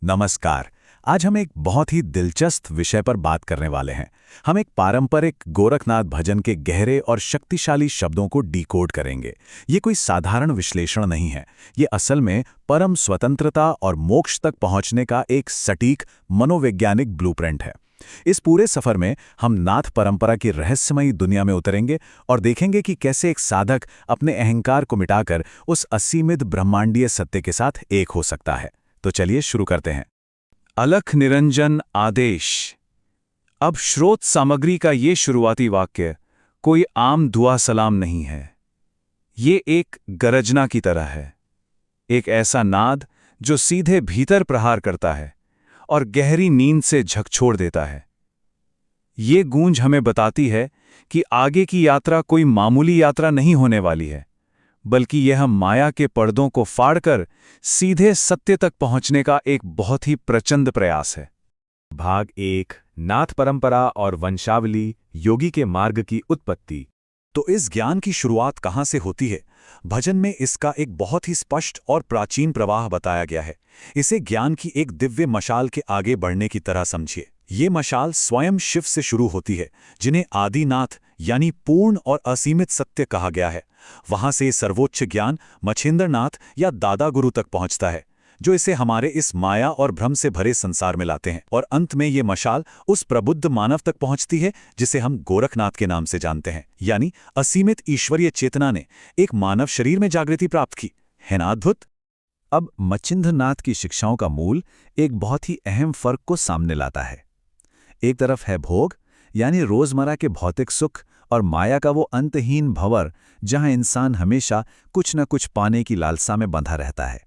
नमस्कार। आज हम एक बहुत ही दिलचस्प विषय पर बात करने वाले हैं। हम एक पारंपरिक गोरखनाथ भजन के गहरे और शक्तिशाली शब्दों को डिकोड करेंगे। ये कोई साधारण विश्लेषण नहीं है। ये असल में परम स्वतंत्रता और मोक्ष तक पहुंचने का एक सटीक मनोवैज्ञानिक ब्लूप्रिंट है। इस पूरे सफर में हम नाथ परंपरा की रहस्यमयी दुनिया में उतरेंगे और देखेंगे कि कैसे एक साधक अपने अहंकार को मिटाकर उस असीमित ब्रह्मांडीय सत्य के साथ एक हो सकता है। तो चलिए शुरू करते हैं। अलख निरंजन आदेश। अब श्रोत सामग्री का ये शुरुआती वाक्य कोई आम दुआ सलाम नहीं है। ये एक गरजना की तरह है, एक ऐसा नाद जो सीधे भीतर प्रहार करता है और गहरी नींद से झकझोर देता है। ये गूंज हमें बताती है कि आगे की यात्रा कोई मामूली यात्रा नहीं होने वाली है, बल्कि यह माया के पर्दों को फाड़कर सीधे सत्य तक पहुंचने का एक बहुत ही प्रचंड प्रयास है। भाग 1 नाथ परंपरा और वंशावली, योगी के मार्ग की उत्पत्ति। तो इस ज्ञान की शुरुआत कहाँ से होती है? भजन में इसका एक बहुत ही स्पष्ट और प्राचीन प्रवाह बताया गया है। इसे ज्ञान की एक दिव्य मशाल के आगे बढ़ने की तरह समझिए। ये मशाल स्वयं शिव से शुरू होती है, जिन्हें आदिनाथ यानी पूर्ण और असीमित सत्य कहा गया है। वहां से सर्वोच्च ज्ञान मच्छिंद्रनाथ या दादा गुरु तक पहुंचता है, जो इसे हमारे इस माया और भ्रम से भरे संसार में लाते हैं। और अंत में ये मशाल उस प्रबुद्ध मानव तक पहुंचती है जिसे हम गोरखनाथ के नाम से जानते हैं। यानी असीमित ईश्वरीय चेतना ने एक मानव शरीर में जागृति प्राप्त की। है ना अद्भुत? अब मच्छिंद्रनाथ की शिक्षाओं का मूल एक बहुत ही अहम फर्क को सामने लाता है। एक तरफ है भोग, यानी रोजमर्रा के भौतिक सुख, और माया का वो अंतहीन भंवर जहां इंसान हमेशा कुछ न कुछ पाने की लालसा में बंधा रहता है।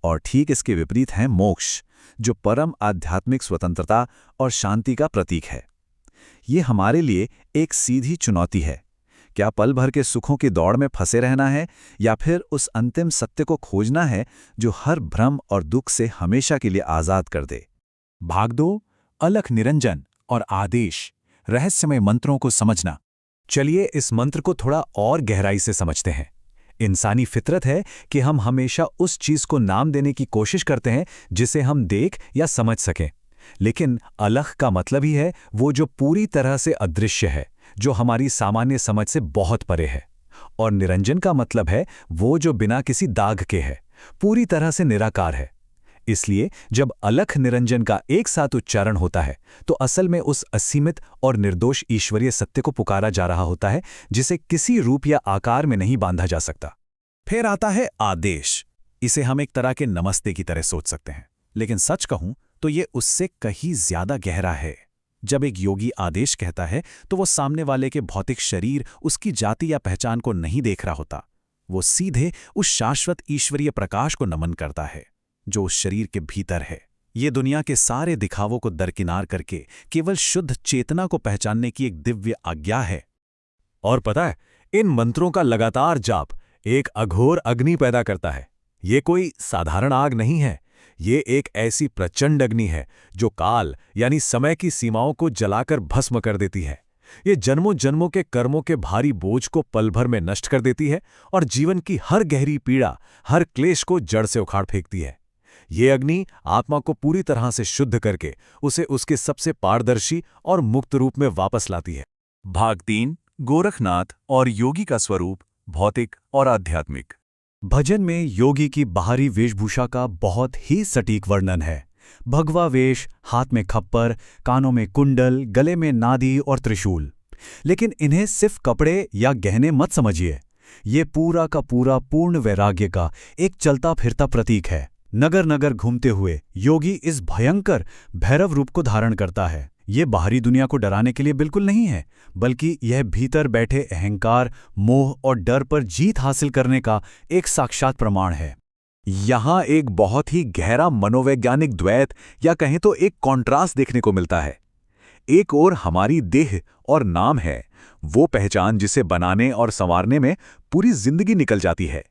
और ठीक इसके विपरीत है मोक्ष, जो परम आध्यात्मिक स्वतंत्रता और शांति का प्रतीक है। ये हमारे लिए एक सीधी चुनौती है। क्या पल भर के सुखों की दौड़ में फंसे रहना है, या फिर उस अंतिम सत्य को खोजना है जो हर भ्रम और दुख से हमेशा के लिए आजाद कर दे? भाग 2 अलख निरंजन और आदेश, रहस्यमय मंत्रों को समझना। चलिए इस मंत्र को थोड़ा और गहराई से समझते हैं। इंसानी फितरत है कि हम हमेशा उस चीज को नाम देने की कोशिश करते हैं जिसे हम देख या समझ सकें। लेकिन अलख का मतलब ही है वो जो पूरी तरह से अदृश्य है, जो हमारी सामान्य समझ से बहुत परे है। और निरंजन का मतलब है वो जो बिना किसी दाग के है, पूरी तरह से निराकार है। इसलिए जब अलख निरंजन का एक साथ उच्चारण होता है तो असल में उस असीमित और निर्दोष ईश्वरीय सत्य को पुकारा जा रहा होता है, जिसे किसी रूप या आकार में नहीं बांधा जा सकता। फिर आता है आदेश। इसे हम एक तरह के नमस्ते की तरह सोच सकते हैं, लेकिन सच कहूं तो ये उससे कहीं ज्यादा गहरा है। जब एक योगी आदेश कहता है तो वो सामने वाले के भौतिक शरीर, उसकी जाति या पहचान को नहीं देख रहा होता। वो सीधे उस शाश्वत ईश्वरीय प्रकाश को नमन करता है जो उस शरीर के भीतर है। ये दुनिया के सारे दिखावों को दरकिनार करके केवल शुद्ध चेतना को पहचानने की एक दिव्य आज्ञा है। और पता है, इन मंत्रों का लगातार जाप एक अघोर अग्नि पैदा करता है। ये कोई साधारण आग नहीं है, ये एक ऐसी प्रचंड अग्नि है जो काल यानी समय की सीमाओं को जलाकर भस्म कर देती है। ये जन्मों जन्मों के कर्मों के भारी बोझ को पल भर में नष्ट कर देती है और जीवन की हर गहरी पीड़ा, हर क्लेश को जड़ से उखाड़ फेंकती है। ये अग्नि आत्मा को पूरी तरह से शुद्ध करके उसे उसके सबसे पारदर्शी और मुक्त रूप में वापस लाती है। भाग 3 गोरखनाथ और योगी का स्वरूप, भौतिक और आध्यात्मिक। भजन में योगी की बाहरी वेशभूषा का बहुत ही सटीक वर्णन है। भगवा वेश, हाथ में खप्पर, कानों में कुंडल, गले में नादी और त्रिशूल। लेकिन इन्हें सिर्फ कपड़े या गहने मत समझिए। ये पूरा का पूरा पूर्ण वैराग्य का एक चलता फिरता प्रतीक है। नगर नगर घूमते हुए योगी इस भयंकर भैरव रूप को धारण करता है। ये बाहरी दुनिया को डराने के लिए बिल्कुल नहीं है, बल्कि यह भीतर बैठे अहंकार, मोह और डर पर जीत हासिल करने का एक साक्षात प्रमाण है। यहाँ एक बहुत ही गहरा मनोवैज्ञानिक द्वैत या कहें तो एक कॉन्ट्रास्ट देखने को मिलता है। एक ओर हमारी देह और नाम है, वो पहचान जिसे बनाने और संवारने में पूरी जिंदगी निकल जाती है,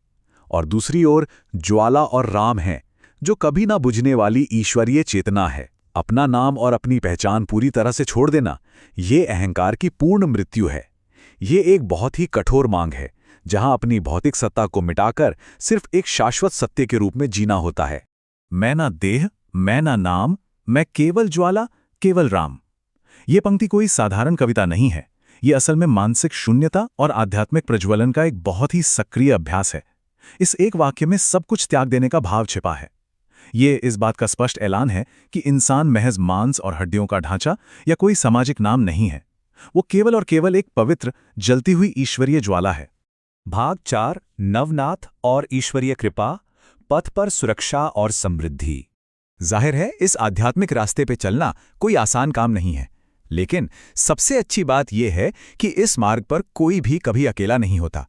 और दूसरी ओर ज्वाला और राम है, जो कभी ना बुझने वाली ईश्वरीय चेतना है। अपना नाम और अपनी पहचान पूरी तरह से छोड़ देना, ये अहंकार की पूर्ण मृत्यु है। ये एक बहुत ही कठोर मांग है, जहां अपनी भौतिक सत्ता को मिटाकर सिर्फ एक शाश्वत सत्य के रूप में जीना होता है। मैं ना देह, मैं ना नाम, मैं केवल ज्वाला, केवल राम। ये पंक्ति कोई साधारण कविता नहीं है। ये असल में मानसिक शून्यता और आध्यात्मिक प्रज्वलन का एक बहुत ही सक्रिय अभ्यास है। इस एक वाक्य में सब कुछ त्याग देने का भाव छिपा है। ये इस बात का स्पष्ट ऐलान है कि इंसान महज मांस और हड्डियों का ढांचा या कोई सामाजिक नाम नहीं है। वो केवल और केवल एक पवित्र, जलती हुई ईश्वरीय ज्वाला है। भाग 4 नवनाथ और ईश्वरीय कृपा, पथ पर सुरक्षा और समृद्धि। जाहिर है, इस आध्यात्मिक रास्ते पे चलना कोई आसान काम नहीं है, लेकिन सबसे अच्छी बात यह है कि इस मार्ग पर कोई भी कभी अकेला नहीं होता।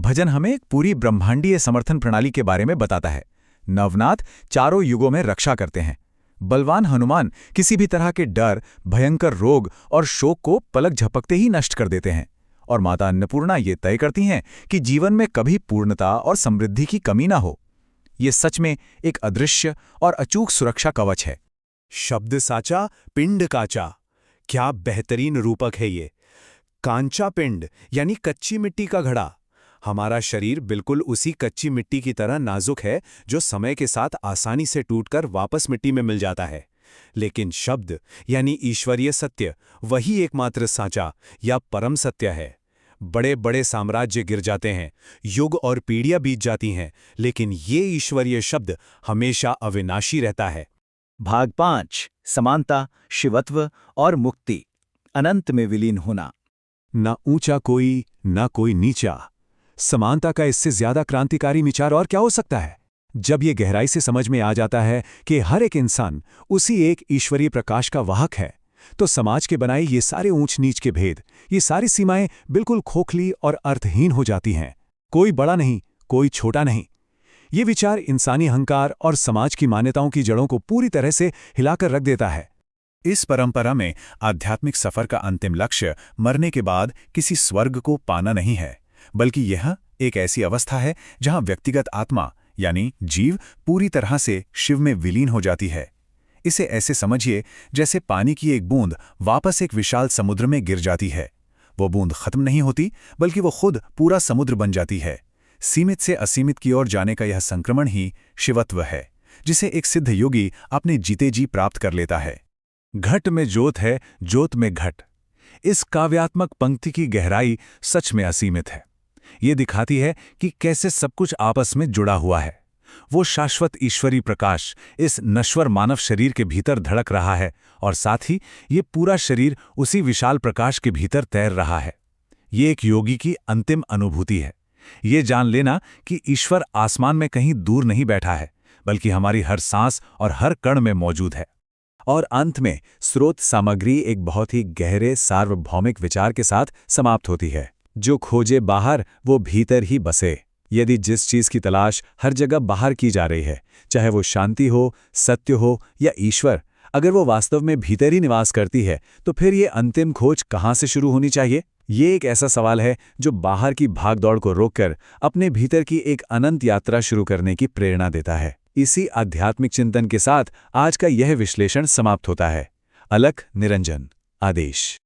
भजन हमें एक पूरी ब्रह्मांडीय समर्थन प्रणाली के बारे में बताता है। नवनाथ चारों युगों में रक्षा करते हैं। बलवान हनुमान किसी भी तरह के डर, भयंकर रोग और शोक को पलक झपकते ही नष्ट कर देते हैं। और माता अन्नपूर्णा ये तय करती हैं कि जीवन में कभी पूर्णता और समृद्धि की कमी ना हो। ये सच में एक अदृश्य और अचूक सुरक्षा कवच है। शब्द साचा, पिंड काचा, क्या बेहतरीन रूपक है ये। कांचा पिंड यानी कच्ची मिट्टी का घड़ा। हमारा शरीर बिल्कुल उसी कच्ची मिट्टी की तरह नाजुक है जो समय के साथ आसानी से टूटकर वापस मिट्टी में मिल जाता है। लेकिन शब्द यानी ईश्वरीय सत्य वही एकमात्र साचा या परम सत्य है। बड़े बड़े साम्राज्य गिर जाते हैं, युग और पीढ़ियां बीत जाती हैं, लेकिन ये ईश्वरीय शब्द हमेशा अविनाशी रहता है। भाग 5 समानता, शिवत्व और मुक्ति, अनंत में विलीन होना। ना ऊंचा कोई, ना कोई नीचा। समानता का इससे ज्यादा क्रांतिकारी विचार और क्या हो सकता है। जब ये गहराई से समझ में आ जाता है कि हर एक इंसान उसी एक ईश्वरीय प्रकाश का वाहक है, तो समाज के बनाए ये सारे ऊंच नीच के भेद, ये सारी सीमाएं बिल्कुल खोखली और अर्थहीन हो जाती हैं। कोई बड़ा नहीं, कोई छोटा नहीं। ये विचार इंसानी अहंकार और समाज की मान्यताओं की जड़ों को पूरी तरह से हिलाकर रख देता है। इस परंपरा में आध्यात्मिक सफर का अंतिम लक्ष्य मरने के बाद किसी स्वर्ग को पाना नहीं है, बल्कि यह एक ऐसी अवस्था है जहां व्यक्तिगत आत्मा यानी जीव पूरी तरह से शिव में विलीन हो जाती है। इसे ऐसे समझिए जैसे पानी की एक बूंद वापस एक विशाल समुद्र में गिर जाती है। वो बूंद खत्म नहीं होती, बल्कि वो खुद पूरा समुद्र बन जाती है। सीमित से असीमित की ओर जाने का यह संक्रमण ही शिवत्व है, जिसे एक सिद्ध योगी अपने जीते जी प्राप्त कर लेता है। घट में जोत है, जोत में घट। इस काव्यात्मक पंक्ति की गहराई सच में असीमित है। ये दिखाती है कि कैसे सब कुछ आपस में जुड़ा हुआ है। वो शाश्वत ईश्वरी प्रकाश इस नश्वर मानव शरीर के भीतर धड़क रहा है, और साथ ही ये पूरा शरीर उसी विशाल प्रकाश के भीतर तैर रहा है। ये एक योगी की अंतिम अनुभूति है। ये जान लेना कि ईश्वर आसमान में कहीं दूर नहीं बैठा है, बल्कि हमारी हर सांस और हर कण में मौजूद है। और अंत में स्रोत सामग्री एक बहुत ही गहरे सार्वभौमिक विचार के साथ समाप्त होती है। जो खोजे बाहर, वो भीतर ही बसे। यदि जिस चीज की तलाश हर जगह बाहर की जा रही है, चाहे वो शांति हो, सत्य हो या ईश्वर, अगर वो वास्तव में भीतर ही निवास करती है, तो फिर ये अंतिम खोज कहाँ से शुरू होनी चाहिए? ये एक ऐसा सवाल है जो बाहर की भागदौड़ को रोककर अपने भीतर की एक अनंत यात्रा शुरू करने की प्रेरणा देता है। इसी आध्यात्मिक चिंतन के साथ आज का यह विश्लेषण समाप्त होता है। अलख निरंजन, आदेश।